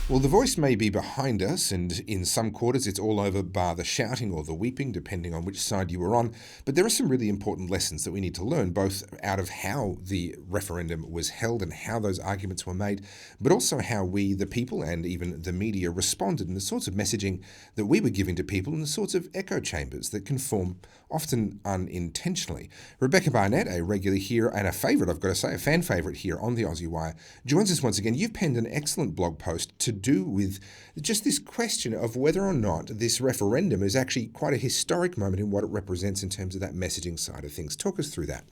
Well, the voice may be behind us, and in some quarters it's all over bar the shouting or the weeping, depending on which side you were on. But there are some really important lessons that we need to learn, both out of how the referendum was held and how those arguments were made, but also how we, the people, and even the media responded, and the sorts of messaging that we were giving to people, and the sorts of echo chambers that can form often unintentionally. Rebekah Barnett, a regular here and a favourite, I've got to say, a fan favourite here on the Aussie Wire, joins us once again. You've penned an excellent blog post to do with just this question of whether or not this referendum is actually quite a historic moment in what it represents in terms of that messaging side of things. Talk us through that.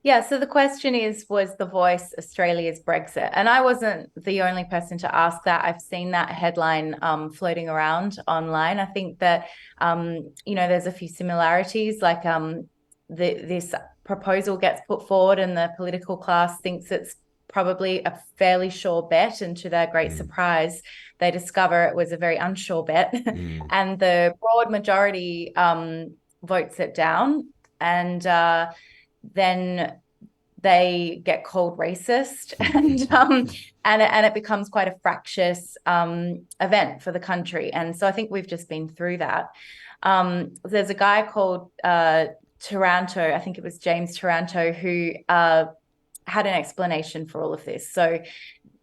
Yeah, so the question is, was The Voice Australia's Brexit? And I wasn't the only person to ask that. I've seen that headline floating around online. I think that, there's a few similarities, like this proposal gets put forward and the political class thinks it's probably a fairly sure bet. And to their great surprise, they discover it was a very unsure bet. Mm. And the broad majority votes it down. And then they get called racist and it becomes quite a fractious event for the country. And so I think we've just been through that. There's a guy called Taranto, I think it was James Taranto, who had an explanation for all of this. So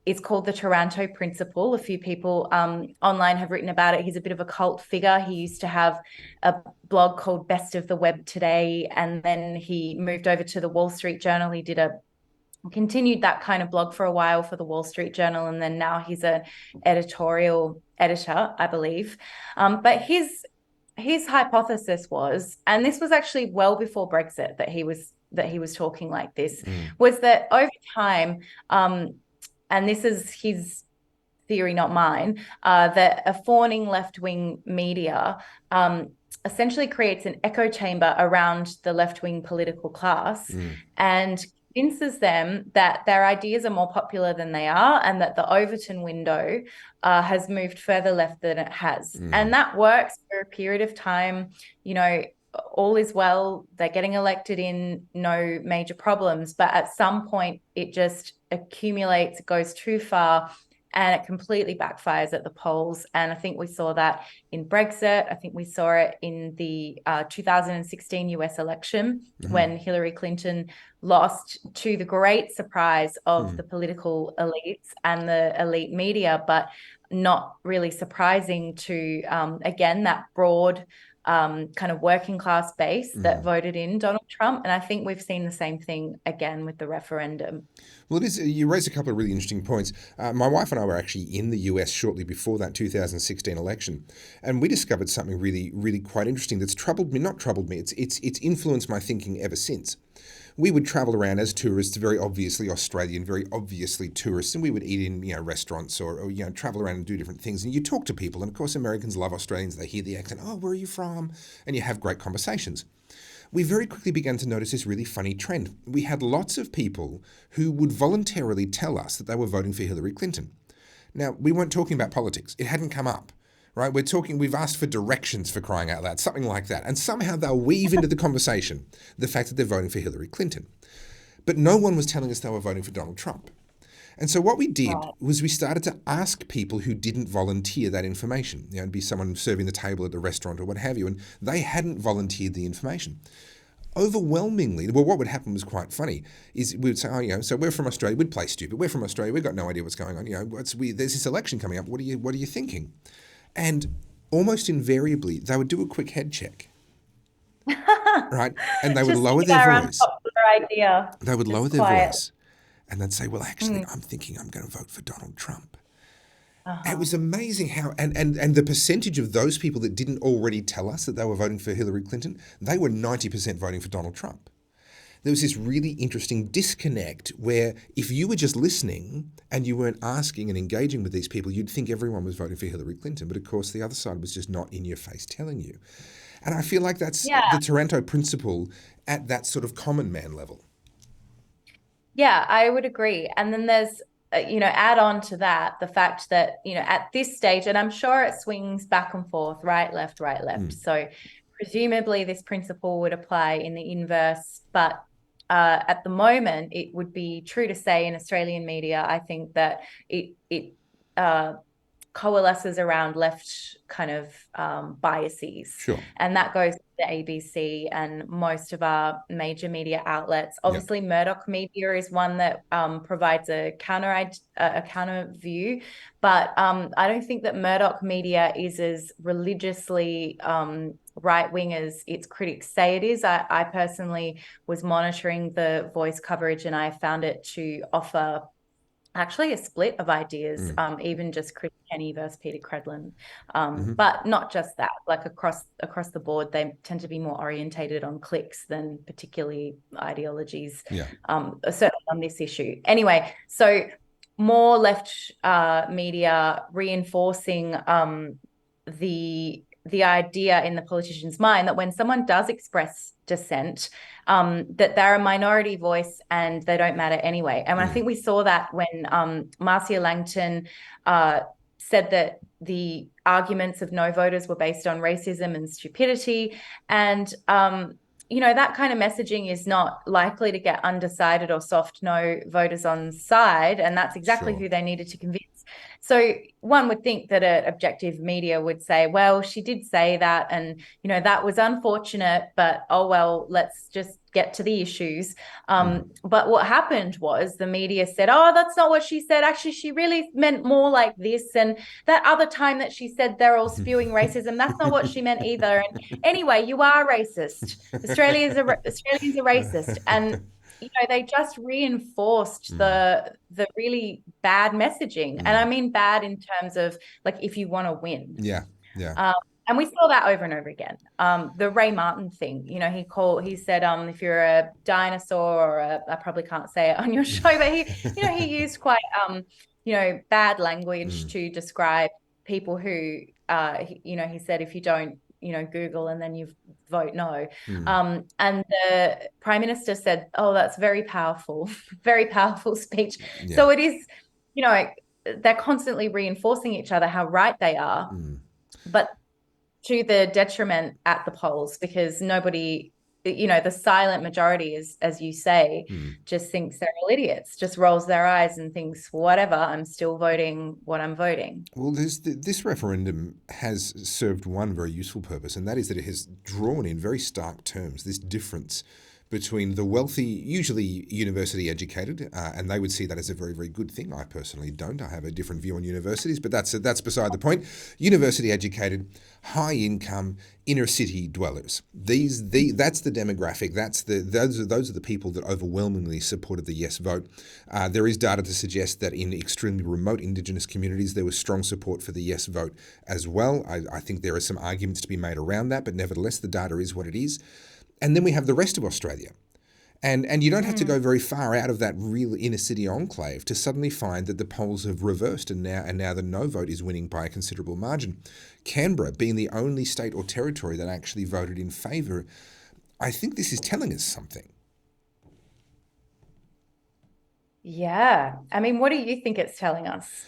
it's called the Taranto Principle. A few people online have written about it. He's a bit of a cult figure. He used to have a blog called Best of the Web Today, and then he moved over to the Wall Street Journal. He continued that kind of blog for a while for the Wall Street Journal, and then now he's an editorial editor, I believe. But his hypothesis was, and this was actually well before Brexit that he was talking like this, was that over time, and this is his theory, not mine, that a fawning left-wing media essentially creates an echo chamber around the left-wing political class and convinces them that their ideas are more popular than they are, and that the Overton window has moved further left than it has. And that works for a period of time. All is well, they're getting elected in, no major problems. But at some point, it just accumulates, it goes too far, and it completely backfires at the polls. And I think we saw that in Brexit. I think we saw it in the 2016 US election when Hillary Clinton lost, to the great surprise of the political elites and the elite media, but not really surprising to, again, that broad kind of working class base that voted in Donald Trump. And I think we've seen the same thing again with the referendum. Well, it is. You raised a couple of really interesting points. My wife and I were actually in the US shortly before that 2016 election, and we discovered something really, really quite interesting that's troubled me. Not troubled me. It's influenced my thinking ever since. We would travel around as tourists, very obviously Australian, very obviously tourists, and we would eat in restaurants or travel around and do different things. And you talk to people, and of course Americans love Australians. They hear the accent. Oh, where are you from? And you have great conversations. We very quickly began to notice this really funny trend. We had lots of people who would voluntarily tell us that they were voting for Hillary Clinton. Now, we weren't talking about politics. It hadn't come up, right? We've asked for directions, for crying out loud, something like that. And somehow they'll weave into the conversation the fact that they're voting for Hillary Clinton. But no one was telling us they were voting for Donald Trump. And so what we did was we started to ask people who didn't volunteer that information. It'd be someone serving the table at the restaurant or what have you, and they hadn't volunteered the information. Overwhelmingly, well, what would happen was quite funny, is we would say, so we're from Australia, we'd play stupid, we're from Australia, we've got no idea what's going on, there's this election coming up, what are you thinking? And almost invariably, they would do a quick head check, right? And they would Just lower the their voice. unpopular idea. They would lower Just their quiet. voice. And they'd say, well, actually, I'm thinking I'm going to vote for Donald Trump. It Uh-huh. was amazing how, and the percentage of those people that didn't already tell us that they were voting for Hillary Clinton, they were 90% voting for Donald Trump. There was this really interesting disconnect where if you were just listening and you weren't asking and engaging with these people, you'd think everyone was voting for Hillary Clinton. But of course, the other side was just not in your face telling you. And I feel like that's Yeah. the Taranto principle at that sort of common man level. Yeah, I would agree. And then there's, add on to that the fact that, at this stage, and I'm sure it swings back and forth, right, left, right, left. So presumably this principle would apply in the inverse. But at the moment, it would be true to say in Australian media, I think that it coalesces around left kind of biases. Sure. And that goes to the ABC and most of our major media outlets. Yeah. Obviously, Murdoch media is one that provides a counter view, but I don't think that Murdoch media is as religiously right-wing as its critics say it is. I personally was monitoring the Voice coverage and I found it to offer actually a split of ideas, even just Chris Kenny versus Peter Credlin. But not just that, like across the board, they tend to be more orientated on clicks than particularly ideologies, certainly on this issue. Anyway, so more left media reinforcing the idea in the politician's mind that when someone does express dissent, that they're a minority voice and they don't matter anyway. And I think we saw that when Marcia Langton said that the arguments of no voters were based on racism and stupidity. And, that kind of messaging is not likely to get undecided or soft no voters on side. And that's exactly who they needed to convince. So one would think that an objective media would say, well, she did say that, and, that was unfortunate, but oh, well, let's just get to the issues. But what happened was the media said, oh, that's not what she said. Actually, she really meant more like this. And that other time that she said they're all spewing racism, that's not what she meant either. And anyway, you are racist. Australians are racist. And they just reinforced the really bad messaging. And I mean bad in terms of, like, if you want to win. Yeah. And we saw that over and over again. The Ray Martin thing, he said, if you're a dinosaur or I probably can't say it on your show, but he used quite, bad language to describe people who, he said, if you don't, Google and then you vote no. And the Prime Minister said, oh, that's very powerful, very powerful speech. Yeah. So it is, they're constantly reinforcing each other, how right they are, but to the detriment at the polls, because nobody, the silent majority, as you say, just thinks they're all idiots, just rolls their eyes and thinks, whatever, I'm still voting what I'm voting. Well, this referendum has served one very useful purpose, and that is that it has drawn in very stark terms this difference between the wealthy, usually university educated, and they would see that as a very, very good thing. I personally don't. I have a different view on universities, but that's beside the point. University educated, high income, inner city dwellers. That's the demographic. Those are the people that overwhelmingly supported the yes vote. There is data to suggest that in extremely remote Indigenous communities, there was strong support for the yes vote as well. I think there are some arguments to be made around that, but nevertheless, the data is what it is. And then we have the rest of Australia. And you don't have to go very far out of that real inner city enclave to suddenly find that the polls have reversed and now the no vote is winning by a considerable margin. Canberra being the only state or territory that actually voted in favour, I think this is telling us something. Yeah. I mean, what do you think it's telling us?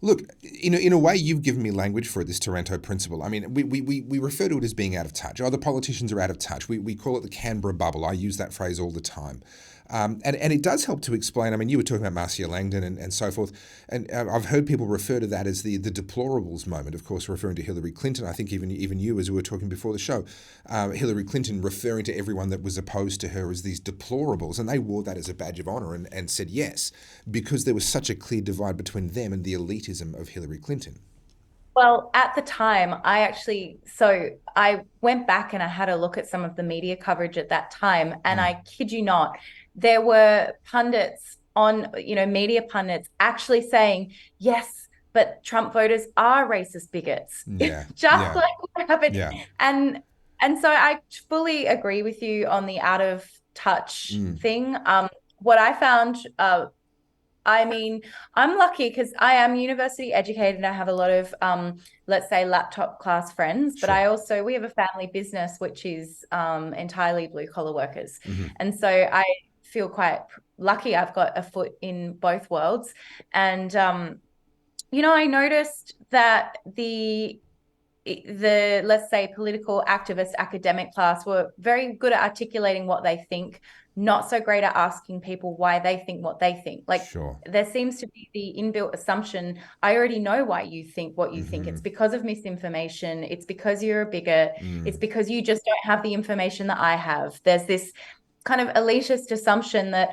Look, in a way, you've given me language for it, this Taranto principle. I mean, we refer to it as being out of touch. Oh, the politicians are out of touch. We call it the Canberra bubble. I use that phrase all the time. And it does help to explain. I mean, you were talking about Marcia Langton and so forth. And I've heard people refer to that as the deplorables moment, of course, referring to Hillary Clinton. I think even you, as we were talking before the show, Hillary Clinton referring to everyone that was opposed to her as these deplorables. And they wore that as a badge of honour and said yes, because there was such a clear divide between them and the elitism of Hillary Clinton. Well, at the time, I went back and I had a look at some of the media coverage at that time, and I kid you not, there were pundits media pundits actually saying, yes, but Trump voters are racist bigots. Yeah. Like what happened. Yeah. And so I fully agree with you on the out of touch thing. What I found, I mean, I'm lucky because I am university educated and I have a lot of, let's say, laptop class friends, but we have a family business, which is entirely blue collar workers. And so I feel quite lucky. I've got a foot in both worlds. And, I noticed that the let's say political activist academic class were very good at articulating what they think not so great at asking people why they think what they think. Like, Sure. there seems to be the inbuilt assumption, I already know why you think what you think. It's because of misinformation. It's because you're a bigot. It's because you just don't have the information that I have. There's this kind of elitist assumption that,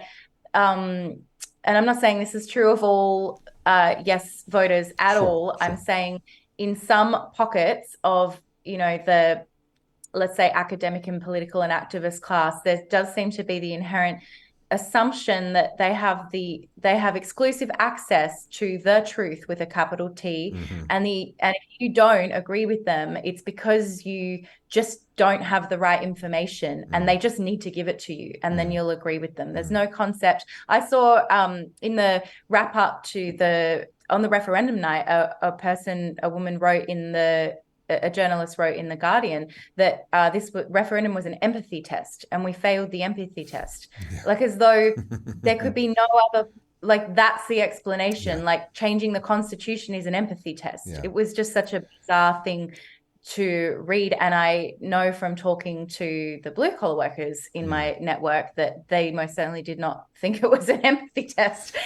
and I'm not saying this is true of all yes voters at all. I'm saying in some pockets of, the, let's say, academic and political and activist class, there does seem to be the inherent assumption that they have exclusive access to the truth with a capital T, and if you don't agree with them, it's because you just don't have the right information, and they just need to give it to you, and then you'll agree with them. There's no concept. I saw in the wrap up to on the referendum night, a woman wrote a journalist wrote in The Guardian that this referendum was an empathy test, and we failed the empathy test. Like, as though there could be no other, like, that's the explanation. Like, changing the constitution is an empathy test. It was just such a bizarre thing to read. And I know from talking to the blue collar workers in my network that they most certainly did not think it was an empathy test.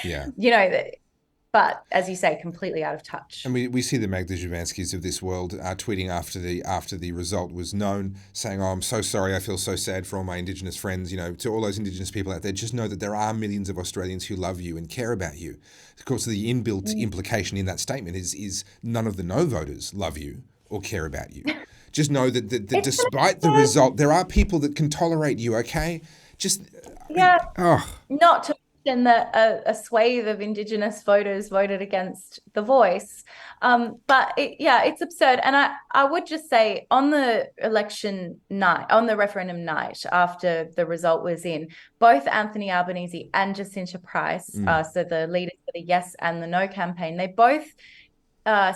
But as you say, completely out of touch. And we see the Magda Zhuvanskis of this world tweeting after the result was known, saying, "Oh, I'm so sorry. I feel so sad for all my Indigenous friends. To all those Indigenous people out there, just know that there are millions of Australians who love you and care about you." Of course, the inbuilt implication in that statement is none of the no voters love you or care about you. Just know that despite the result, there are people that can tolerate you. Okay, just not to mention that a swathe of Indigenous voters voted against The Voice. But it's absurd. And I would just say, on the election night, on the referendum night, after the result was in, both Anthony Albanese and Jacinta Price, so the leaders for the Yes and the No campaign, they both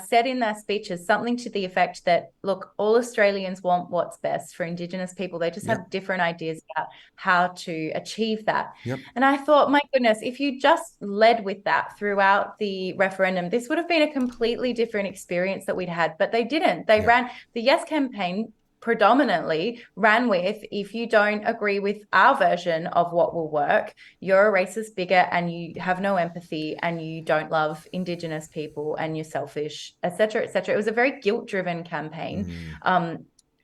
said in their speeches something to the effect that, look, all Australians want what's best for Indigenous people. They just have different ideas about how to achieve that. And I thought, my goodness, if you just led with that throughout the referendum, this would have been a completely different experience that we'd had. But they didn't. They ran the Yes campaign predominantly ran with, if you don't agree with our version of what will work, you're a racist bigot and you have no empathy and you don't love Indigenous people and you're selfish, etc., etc. It was a very guilt-driven campaign,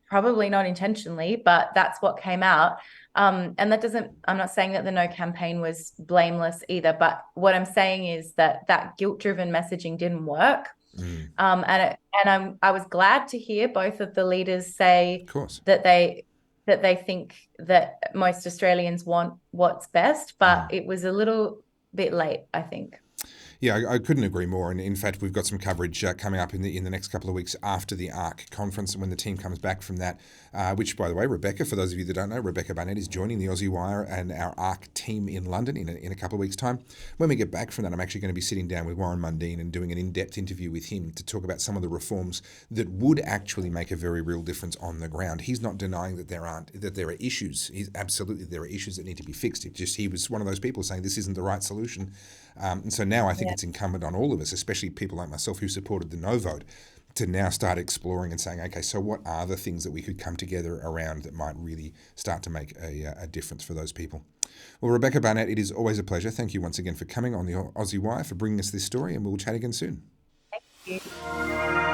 probably not intentionally, but that's what came out. And that doesn't, I'm not saying that the No campaign was blameless either, but what I'm saying is that guilt-driven messaging didn't work. I was glad to hear both of the leaders say that they think that most Australians want what's best, but it was a little bit late, I think. Yeah, I couldn't agree more. And in fact, we've got some coverage coming up in the next couple of weeks after the ARC conference, when the team comes back from that, which, by the way, Rebekah, for those of you that don't know, Rebekah Barnett is joining the Aussie Wire and our ARC team in London in a couple of weeks' time. When we get back from that, I'm actually going to be sitting down with Warren Mundine and doing an in-depth interview with him to talk about some of the reforms that would actually make a very real difference on the ground. He's not denying that there are issues. Absolutely, there are issues that need to be fixed. He was one of those people saying this isn't the right solution. And so now I think it's incumbent on all of us, especially people like myself who supported the no vote, to now start exploring and saying, okay, so what are the things that we could come together around that might really start to make a difference for those people? Well, Rebekah Barnett, it is always a pleasure. Thank you once again for coming on the Aussie Wire, for bringing us this story, and we'll chat again soon. Thank you.